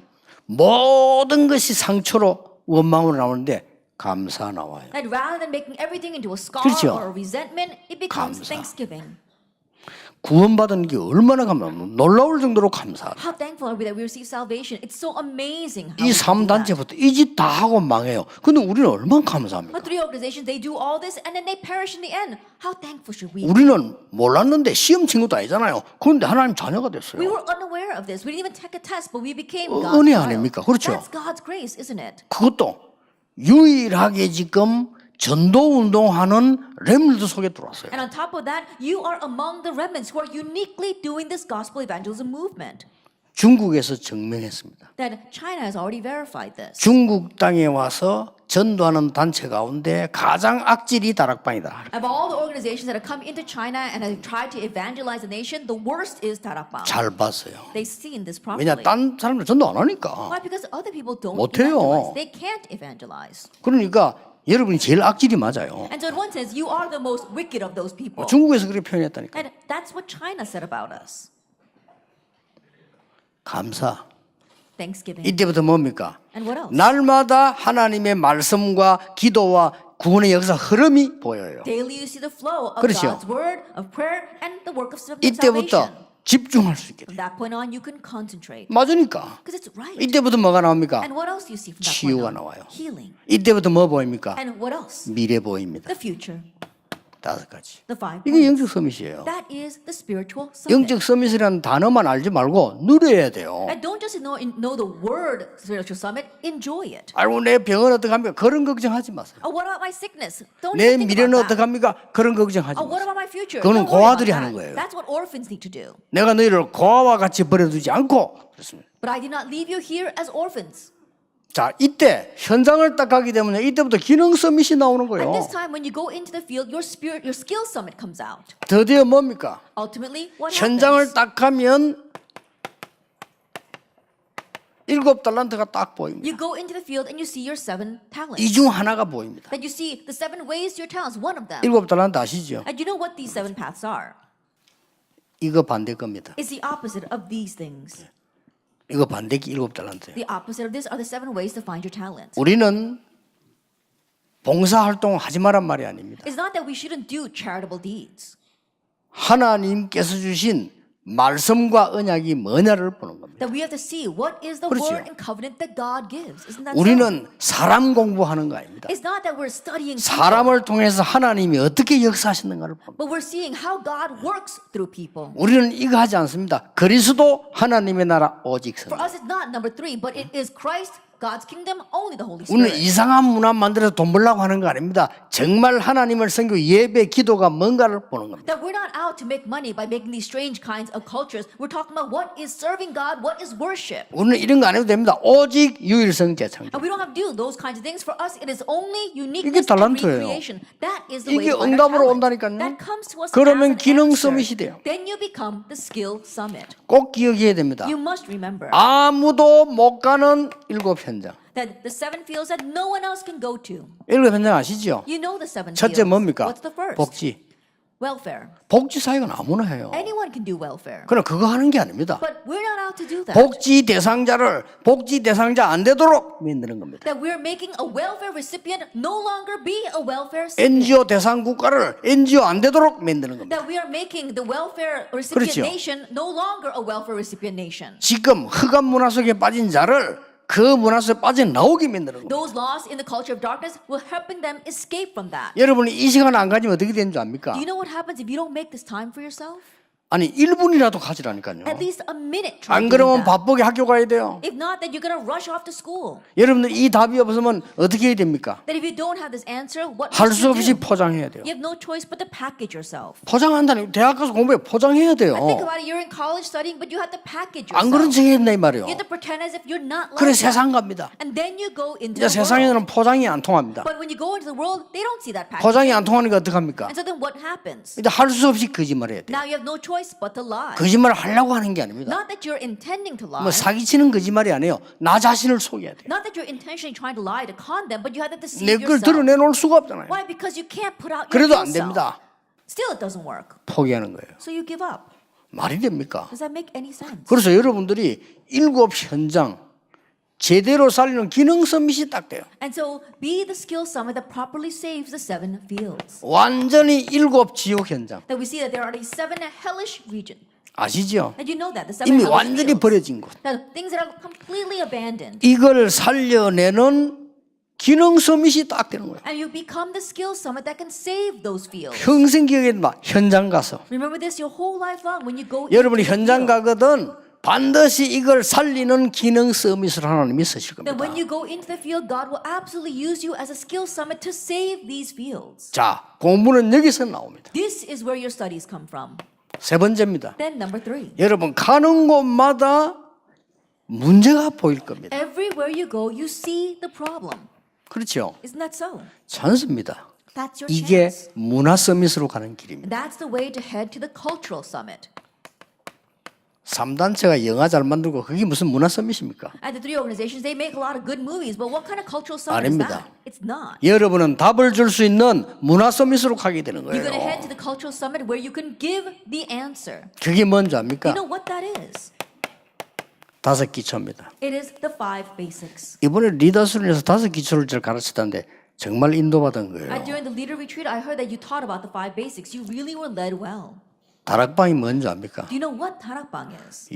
모든 것이 상처로 원망으로 나오는데 감사 나와요. That rather than making everything into a scar 그렇죠. or a resentment, it becomes 감사. thanksgiving. 구원받은 게 얼마나 놀라울 정도로 감사합니다. How thankful are we that we receive salvation? It's so amazing how 이 we can do that. 3단체부터 이 짓 다 하고 망해요. 근데 우리는 얼마나 감사합니까? But 3 organizations, they do all this and then they perish in the end. How thankful should we be? 우리는 몰랐는데 시험 친 것도 아니잖아요. 그런데 하나님 자녀가 됐어요. We were unaware of this. We didn't even take a test, but we became God's 은혜 child. 아닙니까? 그렇죠. That's God's grace, isn't it? 그것도 유일하게 지금 전도 운동하는 렘들도 속에 들어왔어요. And on top of that, you are among the remnants who are uniquely doing this gospel evangelism movement. 중국에서 증명했습니다. That China has already verified this. 중국 땅에 와서 전도하는 단체 가운데 가장 악질이 다락방이다. Of all the organizations that have come into China and have tried to evangelize the nation, the worst is Darakbang. 잘 봤어요. They've seen this 왜냐 properly. 딴 사람들 전도 안 하니까. Why? Because other people don't 못해요. evangelize. They can't evangelize. 그러니까 여러분이 제일 악질이 맞아요. And so in one sense, you are the most wicked of those people. 중국에서 그렇게 표현했다니까. And that's what China said about us. 감사. Thanksgiving. 이때부터 뭡니까? And what else? 날마다 하나님의 말씀과 기도와 구원의 역사 흐름이 보여요. Daily you see the flow of 그렇죠. God's word, of prayer, and the work of 이때부터 salvation. 집중할 수 있게 돼요. From that point on, you can concentrate. 맞으니까. Because it's right. 이때부터 뭐가 나옵니까? And what else do you see from that 치유가 point on? 나와요. Healing. 이때부터 뭐 보입니까? And what else? 미래 보입니다. The future. 다섯 가지. The 5 이게 영적 서밋이에요. That is the spiritual summit. 영적 서밋이라는 단어만 알지 말고 누려야 돼요. And don't just know the word spiritual summit, enjoy it. 알고 내 병은 어떡합니까? 그런 걱정하지 마세요. Oh, what about my sickness? Don't 내 even think 미래는 about that. 어떡합니까? 그런 걱정하지 Oh, what 마세요. about my future? 그거는 Don't worry about 고아들이 that. 하는 거예요. That's what orphans need to do. 내가 너희를 고아와 같이 버려두지 않고 그렇습니다. But I did not leave you here as orphans. 자, 이때 현장을 딱 가기 때문에 이때부터 기능 서밋이 나오는 At 거예요. this time, when you go into the field, your skill summit comes out. 드디어 뭡니까? Ultimately, what 현장을 happens? 딱 가면 7달란트가 딱 보입니다. You go into the field and you see your 7 talents. 이 중 하나가 보입니다. That you see the 7 ways to your talents, one of them. 7달란트 아시죠? And you know what these 7 paths are? 이거 반대 겁니다. It's the opposite of these things. 이거 반대기 7달란트예요. The opposite of this are the 7 ways to find your talent. 우리는 봉사활동 하지 말란 말이 아닙니다. It's not that we shouldn't do charitable deeds. 하나님께서 주신 말씀과 언약이 뭐냐를 보는 겁니다. That we have to see what is the 그렇지요. word and covenant that God gives. Isn't that so? 우리는 사람 공부하는 거 아닙니다. It's not that we're studying people, 사람을 통해서 하나님이 어떻게 역사하시는가를 봅니다. but we're seeing how God works through people. 우리는 이거 하지 않습니다. 그리스도 하나님의 나라 오직 선. For us, it's not number 3, but it is Christ, God's kingdom, only the Holy 우리는 Spirit. 이상한 문화 만들어서 돈 벌려고 하는 거 아닙니다. 정말 하나님을 섬기고 예배, 기도가 뭔가를 보는 겁니다. That we're not out to make money by making these strange kinds of cultures. We're talking about what is serving God, what is worship. 우리는 이런 거 안 해도 됩니다. 오직 유일성 재창조. And we don't have to do those kinds of things. For us, it is only 이게 uniqueness and 달란트예요. recreation. That is the way 이게 to find our 응답으로 talent. 온다니까요. That comes to us 그러면 as an 기능 answer. 서밋이 돼요. Then you become the skill summit. 꼭 기억해야 됩니다. You must remember 아무도 못 가는 7 현장. that the 7 fields that no one else can go to. 7 현장 아시죠? You know the 7 첫째 fields. 뭡니까? What's the first? 복지. Welfare. 복지 사역은 아무나 해요. Anyone can do welfare. 그러나 그거 하는 게 아닙니다. But we're not out to do that. 복지 대상자를 복지 대상자 안 되도록 만드는 겁니다. That we're making a welfare recipient no longer be a welfare recipient. NGO 대상 국가를 NGO 안 되도록 만드는 겁니다. That we are making the welfare recipient 그렇죠. nation no longer a welfare recipient nation. 지금 흑암 문화 속에 빠진 자를 그 문화 속에 빠져나오게 만드는 겁니다. Those lost in the culture of darkness will helping them escape from that. 여러분이 이 시간 안 가지면 어떻게 되는 줄 압니까? Do you know what happens if you don't make this time for yourself? 아니 1분이라도 가지라니까요. At least a minute try 안 doing 그러면 that. 바쁘게 학교 가야 돼요. If not, then you're going to rush off to school. 여러분들 이 답이 없으면 어떻게 해야 됩니까? That if you don't have this answer, what 할 must 수 you 없이 do? 포장해야 돼요. You have no choice but to package yourself. 포장한다니 대학 가서 공부해 포장해야 돼요. Think about it, you're in college studying, but you have to package 안 그런 yourself. 척 했나 이 말이에요. You have to pretend as if you're not 그래 like that. 세상 갑니다. And then you go into 이제 the world. 세상에는 포장이 안 통합니다. But when you go into the world, they don't see that package. 포장이 안 통하니까 어떡합니까? And so then what happens? 이제 할 수 없이 거짓말해야 돼요. Now you have no choice but to lie. 거짓말을 하려고 하는 게 아닙니다. Not that you're intending to lie. 뭐 사기치는 거짓말이 아니에요. 나 자신을 속여야 돼요. Not that you're intentionally trying to lie to con them, but you have to deceive 내 걸 yourself. 드러내놓을 수가 없잖아요. Why? Because you can't put out your 그래도 real 안 self. 됩니다. Still it doesn't work. 포기하는 거예요. So you give up. 말이 됩니까? Does that make any sense? 그래서 여러분들이 7 현장 제대로 살리는 기능 서밋이 딱 돼요. And so be the skill summit that properly saves the 7 fields. 완전히 7 지옥 현장. That we see that there are these 7 hellish regions. 아시죠? And you know that the 7 이미 hellish 완전히 fields. 버려진 곳. That things that are completely abandoned. 이걸 살려내는 기능 서밋이 딱 되는 거예요. And you become the skill summit that can save those fields. 평생 기억에 봐. 현장 가서 Remember this your whole life long when you go 여러분이 into the 현장 field. 가거든 반드시 이걸 살리는 기능 서밋을 하나님이 쓰실 That when 겁니다. you go into the field, God will absolutely use you as a skill summit to save these fields. 자, 공부는 여기서 나옵니다. This is where your studies come from. 세 번째입니다. Then number 3. 여러분 가는 곳마다 문제가 보일 겁니다. Everywhere you go, you see the problem. 그렇죠? Isn't that so? 찬스입니다. That's your 이게 chance. 문화 서밋으로 가는 길입니다. That's the way to head to the cultural summit. 3단체가 영화 잘 만들고 그게 무슨 문화 서밋입니까? And the 3 organizations, they make a lot of good movies, but what kind of cultural summit is 아닙니다. that? It's not. 여러분은 답을 줄 수 있는 문화 서밋으로 가게 되는 You're going to 거예요. head to the cultural summit where you can give the answer. 그게 뭔지 You 압니까? know what that is? 5 기초입니다. It is the 5 basics. 이번에 리더스론에서 5 기초를 잘 가르쳤다는데 정말 인도받은 거예요. During the leader retreat, I heard that you taught about the 5 basics. You really were led well. 다락방이 뭔지 압니까? Do you know what 다락방 is?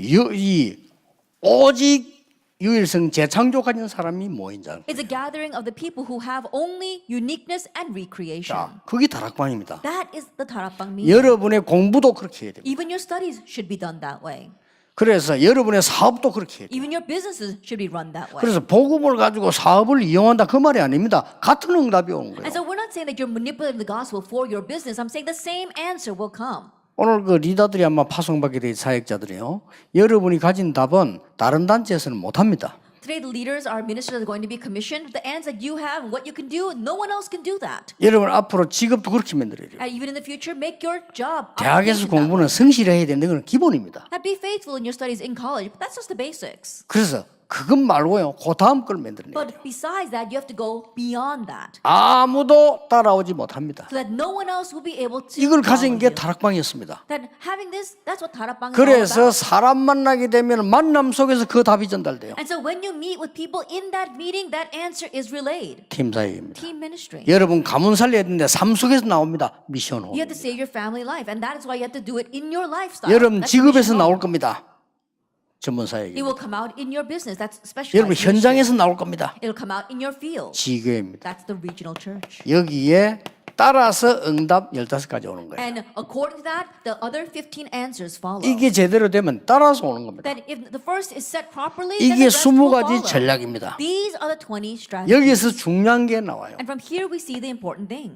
오직 유일성 재창조 가진 사람이 모인 자. It's a gathering of the people who have only uniqueness and recreation. 자, 그게 다락방입니다. That is the 다락방 meaning. 여러분의 공부도 그렇게 해야 됩니다. Even your studies should be done that way. 그래서 여러분의 사업도 그렇게 해야 돼요. Even your businesses should be run that way. 그래서 복음을 가지고 사업을 이용한다 그 말이 아닙니다. 같은 응답이 오는 거예요. And so we're not saying that you're manipulating the gospel for your business. I'm saying the same answer will come. 오늘 그 리더들이 아마 파송받게 될 사역자들이요. 여러분이 가진 답은 다른 단체에서는 못합니다. Today, the leaders, our ministers are going to be commissioned. The answer that you have and what you can do, no one else can do that. 여러분 앞으로 직업도 그렇게 만들어야 돼요. And even in the future, make your job. 대학에서 occupation that way. 공부는 성실해야 되는 건 기본입니다. And be faithful in your studies in college, but that's just the basics. 그래서 그것 말고요. 그 다음 걸 만들어내요. But besides that, you have to go beyond that. 아무도 따라오지 못합니다. So that no one else will be able to 이걸 follow 가진 게 you. 다락방이었습니다. That having this, that's what 다락방 is all 그래서 about. 사람 만나게 되면 만남 속에서 그 답이 전달돼요. And so when you meet with people in that meeting, that answer is relayed. 팀 사역입니다. Team ministry. 여러분 가문 살려야 되는데 삶 속에서 나옵니다. 미션 호. You have to save your family life, and that is why you have to do it in your lifestyle. 여러분 That's the 직업에서 mission 나올 home. 겁니다. 전문 It 사역입니다. will come out in your business. That's 여러분 specialized ministry. 현장에서 나올 겁니다. It'll come out in your field. 지교입니다. That's the regional church. 여기에 따라서 응답 15가지 오는 거예요. And according to that, the other 15 answers follow. 이게 제대로 되면 따라서 오는 겁니다. That if the first is set properly, then 이게 the rest will 20가지 follow. 전략입니다. These are the 20 strategies. 여기에서 중요한 게 나와요. And from here we see the important thing.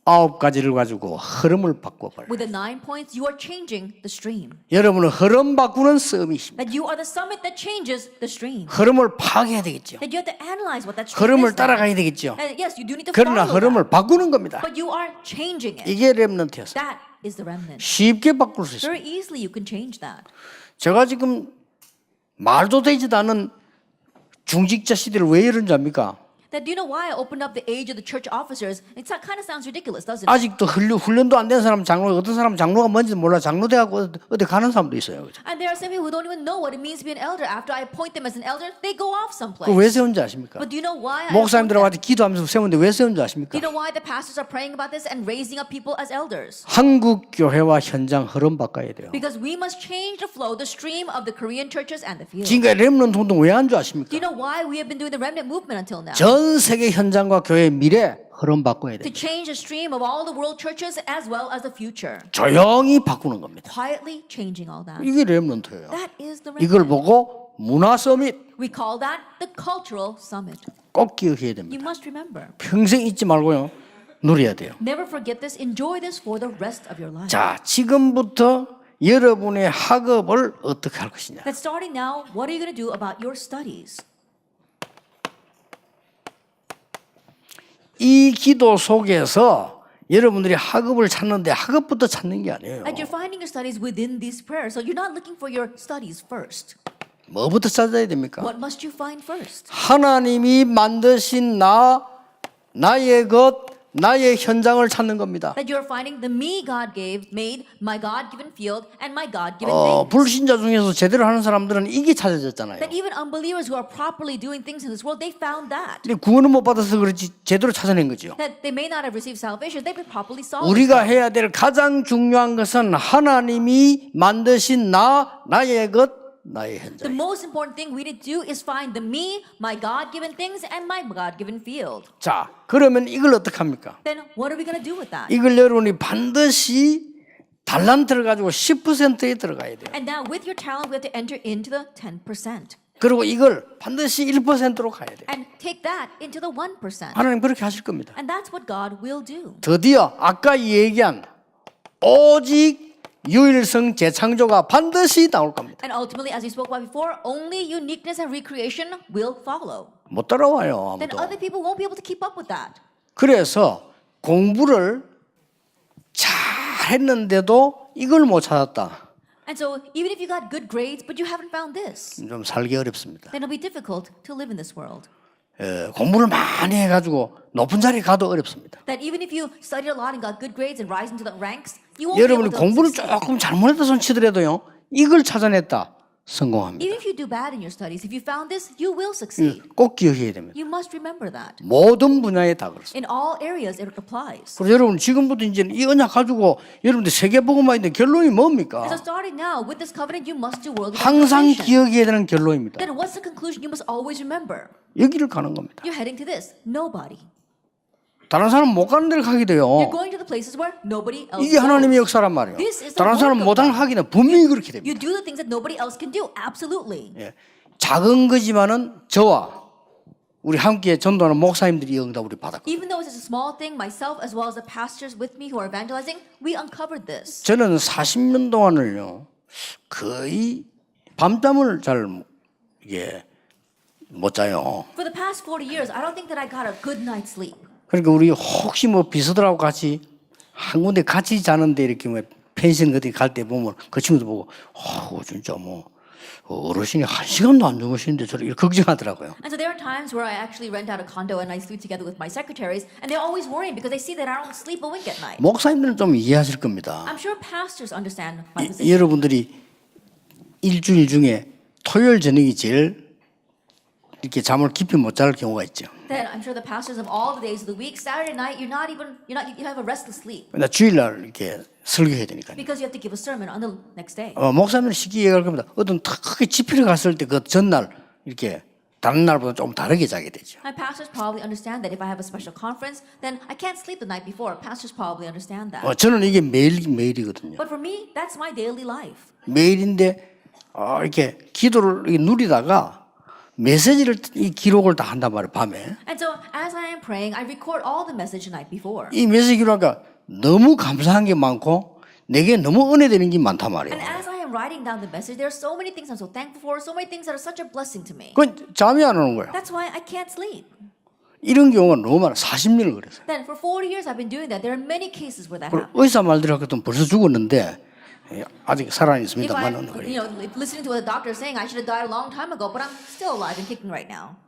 9가지를 가지고 흐름을 바꿔버려요. With the 9 points, you are changing the stream. 여러분은 흐름 바꾸는 서밋입니다. That you are the summit that changes the stream. 흐름을 파악해야 되겠죠. That you have to analyze what that stream 흐름을 is. 따라가야 되겠죠. And yes, you do need to 그러나 follow 흐름을 that. 바꾸는 겁니다. But you are changing it. 이게 렘넌트였어요. That is the remnant. 쉽게 바꿀 수 있어요. Very easily you can change that. 제가 지금 말도 되지도 않은 중직자 시대를 왜 이런 줄 압니까? That do you know why I opened up the age of the church officers? It kind of sounds ridiculous, doesn't it? 아직도 훈련도 안 된 사람 장로, 어떤 사람 장로가 뭔지 몰라. 장로대하고 어디 가는 사람도 있어요. 그죠? And there are some people who don't even know what it means to be an elder. After I appoint them as an elder, they go off someplace. 그왜 세운지 아십니까? But do you know why I appoint 목사님들하고 them? 같이 기도하면서 세우는데 왜 세운지 Do 아십니까? you know why the pastors are praying about this and raising up people as elders? 한국 교회와 현장 흐름 바꿔야 돼요. Because we must change the flow, the stream of the Korean churches and the field. 지금까지 렘넌트 운동 왜 안 줄 아십니까? Do you know why we have been doing the remnant movement until now? 전 세계 현장과 교회의 미래 흐름 바꿔야 To 돼요. change the stream of all the world churches as well as the future. 조용히 바꾸는 겁니다. Quietly changing all that. 이게 렘넌트예요. That is the 이걸 remnant. 보고 문화 서밋 We call that the cultural summit. 꼭 기억해야 You 됩니다. must remember. 평생 잊지 말고요. 누려야 돼요. Never forget this. Enjoy this for the rest of your life. 자, 지금부터 여러분의 학업을 어떻게 할 것이냐. That starting now, what are you going to do about your studies? 이 기도 속에서 여러분들이 학업을 찾는데 학업부터 찾는 게 아니에요. And you're finding your studies within these prayers. So you're not looking for your studies first. 뭐부터 찾아야 됩니까? What must you find first? 하나님이 만드신 나의 것, 나의 현장을 찾는 겁니다. That you're finding the me God made, my God-given field, and my God-given things. 불신자 중에서 제대로 하는 사람들은 이게 찾아졌잖아요. That even unbelievers who are properly doing things in this world, they found that. 근데 구원을 못 받아서 그렇지 제대로 찾아낸 거죠. That they may not have received salvation, they've been properly solved. 우리가 해야 될 가장 중요한 것은 하나님이 만드신 나의 것, 나의 The 현장. most important thing we need to do is find the me, my God-given things, and my God-given field. 자, 그러면 이걸 어떻게 합니까? Then what are we going to do with that? 이걸 여러분이 반드시 달란트를 가지고 10%에 들어가야 돼요. And now with your talent, we have to enter into the 10%. 그리고 이걸 반드시 1%로 가야 돼요. And take that into the 1%. 하나님 그렇게 하실 겁니다. And that's what God will do. 드디어 아까 얘기한 오직 유일성 재창조가 반드시 나올 겁니다. And ultimately, as we spoke about before, only uniqueness and recreation will follow. 못 따라와요, Then 아무도. other people won't be able to keep up with that. 그래서 공부를 잘 했는데도 이걸 못 찾았다. And so even if you got good grades, but you haven't found this, 좀 살기 어렵습니다. then it'll be difficult to live in this world. 공부를 많이 해가지고 높은 자리에 가도 어렵습니다. That even if you studied a lot and got good grades and rise into the ranks, you won't be able 여러분이 to 공부를 succeed. 조금 잘못했다 손치더라도요. 이걸 찾아냈다. 성공합니다. Even if you do bad in your studies, if you found this, you will succeed. 꼭 기억해야 됩니다. You must remember that. 모든 분야에 다 그렇습니다. In all areas, it applies. 그래서 여러분 지금부터 이제 이 언약 가지고 여러분들 세계복음화 있는데 결론이 뭡니까? So starting now with this covenant, you must do world 항상 evangelization. 기억해야 되는 결론입니다. Then what's the conclusion you must always remember? 여기를 가는 겁니다. You're heading to this. Nobody. 다른 사람 못 가는 데를 가게 돼요. You're going to the places where nobody else 이게 하나님의 goes. 역사란 말이에요. This is the 다른 사람 work of 못하는 God. 하기는 분명히 그렇게 You 됩니다. do the things that nobody else can do. Absolutely. 예. 작은 거지만은 저와 우리 함께 전도하는 목사님들이 이 응답을 받았고 Even though it's a small thing, myself as well as the pastors with me who are evangelizing, we uncovered this. 저는 40년 동안을요 거의 밤잠을 잘 이게 못 자요. For the past 40 years, I don't think that I got a good night's sleep. 그러니까 우리 혹시 뭐 비서들하고 같이 한 군데 같이 자는데 이렇게 뭐 펜션 어디 갈 때 보면 그 친구들 보고 진짜 뭐 어르신이 1시간도 안 주무시는데 저를 이렇게 걱정하더라고요. And so there are times where I actually rent out a condo and I sleep together with my secretaries, and they're always worrying because they see that I don't sleep a wink at night. 목사님들은 좀 이해하실 겁니다. I'm sure pastors understand my 이, position. 여러분들이 일주일 중에 토요일 저녁이 제일 이렇게 잠을 깊이 못 잘 경우가 있죠. Then I'm sure the pastors of all the days of the week, Saturday night, you have a restless sleep 나 주일날 이렇게 설교해야 되니까요. because you have to give a sermon on the next day. 목사님은 쉽게 얘기할 겁니다. 어떤 크게 집회를 갔을 때 그 전날 이렇게 다른 날보다 좀 다르게 자게 되죠. My pastors probably understand that if I have a special conference, then I can't sleep the night before. Pastors probably understand that. 저는 이게 매일이거든요. But for me, that's my daily life. 매일인데 이렇게 기도를 이렇게 누리다가 메시지를 이 기록을 다 한단 말이에요. 밤에. And so as I am praying, I record all the message the night before. 이 메시지 기록하니까 너무 감사한 게 많고 내게 너무 은혜되는 게 많단 말이에요. And as I am writing down the message, there are so many things I'm so thankful for, so many things that are such a blessing to me. 그건 잠이 안 오는 거예요. That's why I can't sleep. 이런 경우가 너무 많아. 40년을 그랬어요. Then for 40 years I've been doing that. There are many cases where that 그리고 happens. 의사 말대로 하거든 벌써 죽었는데 아직 살아 If 있습니다만 if listening to what the doctor is saying, I should have died a long time ago, but I'm still alive and kicking right now.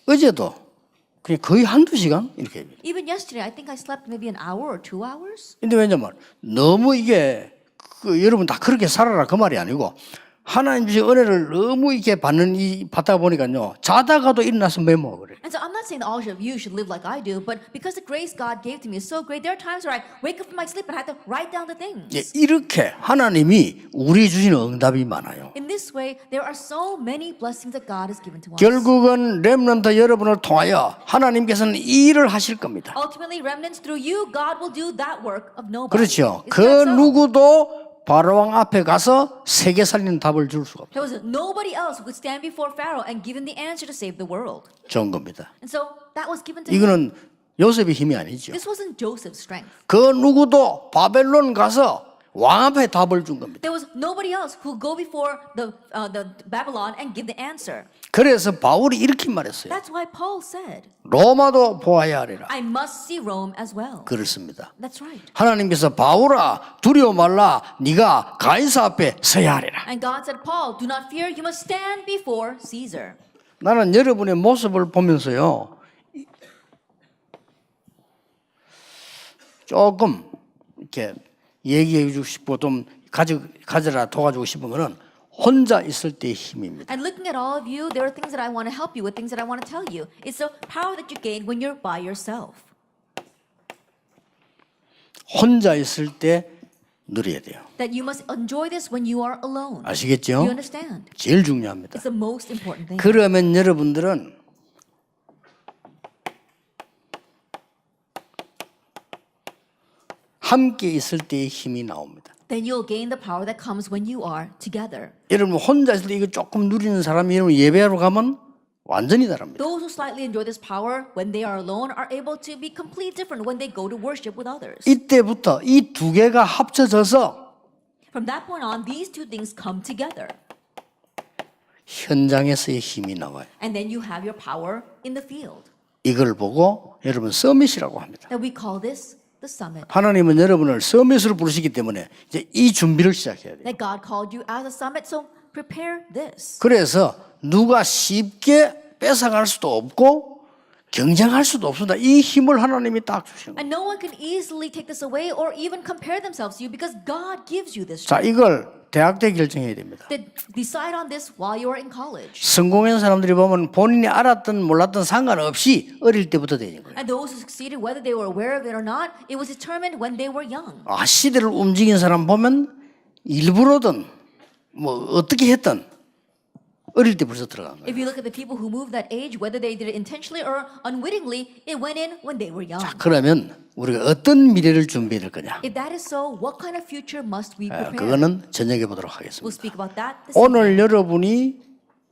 어제도 그냥 거의 한두 시간 이렇게. Even yesterday, I think I slept maybe an hour or 2 hours. 근데 왜냐면 너무 이게 여러분 다 그렇게 살아라 그 말이 아니고 하나님 주신 은혜를 너무 이렇게 받다 보니까요 자다가도 일어나서 메모하고 그래. And so I'm not saying that all of you should live like I do, but because the grace God gave to me is so great, there are times where I wake up from my sleep and I have to write down the things. 이렇게 하나님이 우리 주시는 응답이 많아요. In this way, there are so many blessings that God has given to us. 결국은 렘넌트 여러분을 통하여 하나님께서는 이 일을 하실 겁니다. Ultimately, remnants through you, God will do that work of nobody. 그렇죠. Isn't 그 that so? 누구도 바로왕 앞에 가서 세계 살리는 답을 줄 수가 없어요. There was nobody else who could stand before Pharaoh and give him the answer to save the world. 좋은 겁니다. And so that was given to him. 이거는 요셉의 힘이 아니죠. This wasn't Joseph's strength. 그 누구도 바벨론 가서 왕 앞에 답을 준 겁니다. There was nobody else who could go before the Babylon and give the answer. 그래서 바울이 이렇게 말했어요. That's why Paul said, 로마도 보아야 하리라. I must see Rome as well. 그렇습니다. That's right. 하나님께서 바울아 두려워 말라 네가 가이사 앞에 서야 하리라. And God said, Paul, do not fear, you must stand before Caesar. 나는 여러분의 모습을 보면서요 조금 이렇게 얘기해 주고 싶고 좀 가져라 도와주고 싶은 거는 혼자 있을 때의 힘입니다. And looking at all of you, there are things that I want to help you with, things that I want to tell you. It's the power that you gain when you're by yourself. 혼자 있을 때 누려야 돼요. That you must enjoy this when you are alone. 아시겠죠? You understand? 제일 중요합니다. It's the most important thing. 그러면 여러분들은 함께 있을 때의 힘이 나옵니다. Then you'll gain the power that comes when you are together. 여러분 혼자 있을 때 이거 조금 누리는 사람이 여러분 예배하러 가면 완전히 다릅니다. Those who slightly enjoy this power when they are alone are able to be completely different when they go to worship with others. 이때부터 이 두 개가 합쳐져서 From that point on, these two things come together. 현장에서의 힘이 나와요. And then you have your power in the field. 이걸 보고 여러분 서밋이라고 합니다. That we call this the summit. 하나님은 여러분을 서밋으로 부르시기 때문에 이제 이 준비를 시작해야 돼요. That God called you as a summit, so prepare this. 그래서 누가 쉽게 뺏어갈 수도 없고 경쟁할 수도 없습니다. 이 힘을 하나님이 딱 주시는 거예요. And no one can easily take this away or even compare themselves to you because God gives you this 자, strength. 이걸 대학 때 결정해야 됩니다. Decide on this while you are in college. 성공한 사람들이 보면 본인이 알았든 몰랐든 상관없이 어릴 때부터 되는 거예요. And those who succeeded, whether they were aware of it or not, it was determined when they were young. 시대를 움직인 사람 보면 일부러든 뭐 어떻게 했든 어릴 때 벌써 들어간 거예요. If you look at the people who moved that age, whether they did it intentionally or unwittingly, it went in when they were young. 그러면 우리가 어떤 미래를 준비해야 될 거냐? If that is so, what kind of future must we prepare? 그거는 저녁에 보도록 하겠습니다. We'll speak about that this 오늘 여러분이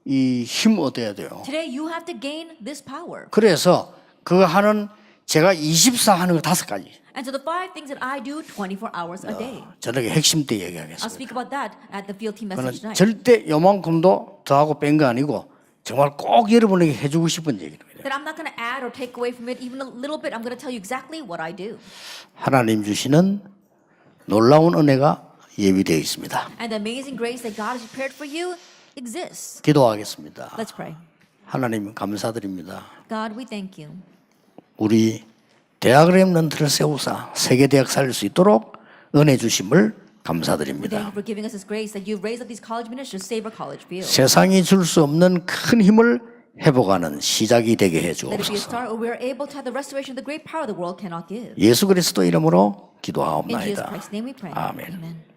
이 힘 얻어야 돼요. Today you have to gain this power. 그래서 그거 하는 제가 24 하는 거 5가지. And so the 5 things that I do 24 hours a day. 저녁에 핵심 때 I'll 얘기하겠습니다. speak about that at the field team 그는 message tonight. 절대 요만큼도 더하고 뺀 거 아니고 정말 꼭 여러분에게 해주고 싶은 얘기입니다. That I'm not going to add or take away from it even a little bit. I'm going to tell you exactly what I do. 하나님 주시는 놀라운 은혜가 예비되어 있습니다. And the amazing grace that God has prepared for you exists. 기도하겠습니다. Let's pray. 하나님 감사드립니다. God, we thank you. 우리 대학 렘넌트를 세우사 세계대학 살릴 수 있도록 은혜 주심을 We thank 감사드립니다. you for giving us this grace that you've raised up these college ministers to save our college field. 세상이 줄 수 없는 큰 힘을 회복하는 시작이 되게 해 Let it be a 주옵소서. start where we are able to have the restoration of the great power the world cannot give. 예수 그리스도 이름으로 In Jesus 기도하옵나이다. Christ's name we pray. 아멘. Amen.